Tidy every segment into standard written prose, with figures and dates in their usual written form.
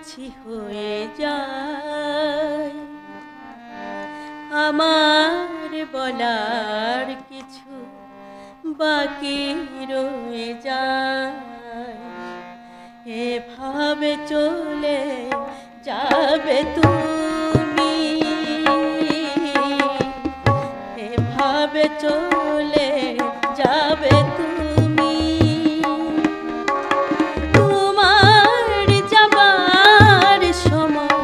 বুঝি হয়ে যায়। আমার বলার কিছু বাকি রয়ে যায়। এভাবে চলে যাবে তুমি, এভাবে চলে যাবে তুমি। তোমার যাবার সময়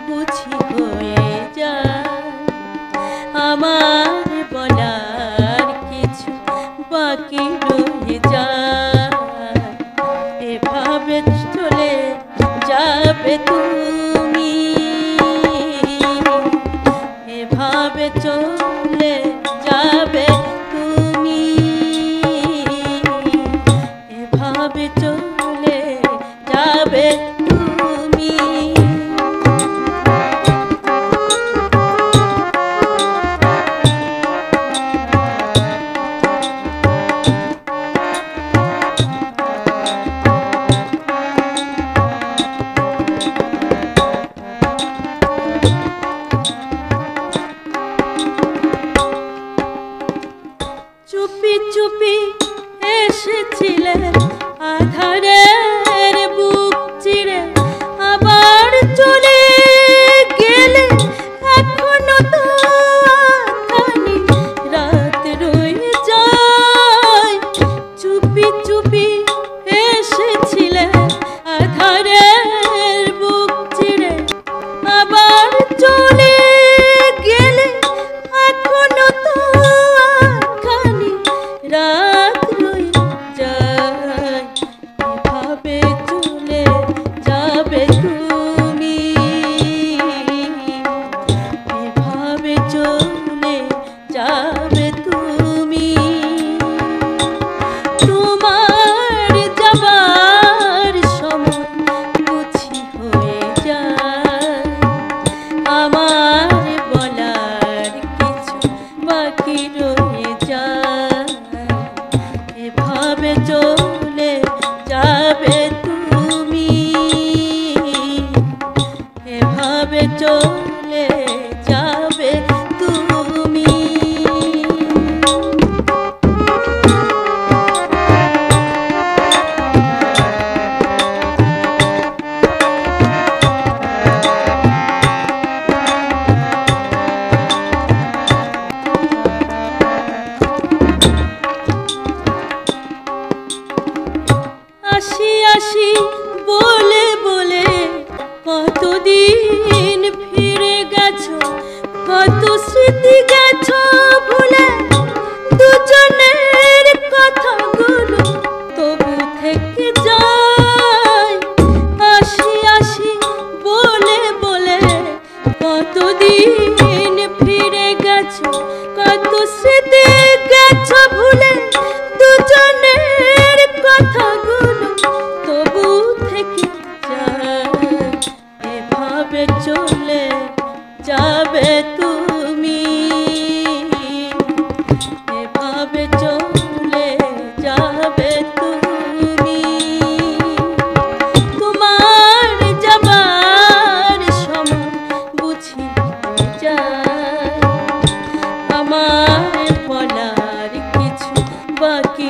বুঝি হয়ে যায়। আমার বলার কিছু বাকি রয়ে যায়। এভাবে চলে যাবে তুমি, এভাবে চলে যাবে তুমি, এভাবে চলে যাবে তুমি। চুপি চুপি এসেছিলে আধারের বুক চিরে, আবার চলে গেলে এখনো তো আখানি রাত রয়ে যায়। চুপি চুপি এসেছিলে আধারের বুক চিরে, আবার চলে গেলে এখনো তো রাত রয়ে যায়। এভাবে চলে যাবে তুমি, এভাবে চলে যাবে তুমি। তোমার যাবার সময় বুঝি হয়ে যায়। আমার বলার কিছু বাকি রয়ে যায়। এভাবে চলে যাবে তুমি, এভাবে চলে যাবে তুমি। আসি আসি বলে বলে কতদিন ফিরে গেছো, কত স্মৃতি গেছো ভুলে। দুজনের কথাগুলো তবু থেকে যায়। আসি আসি বলে বলে কতদিন ফিরে গেছো, কত স্মৃতি গেছো ভুলে। দুজনের কথাগুলো তবু থেকে যায়। এভাবে চলে যাবে তুমি, এভাবে চলে যাবে তুমি। তোমার যাবার সময় বুঝি যায়। আমার বলার কিছু বাকি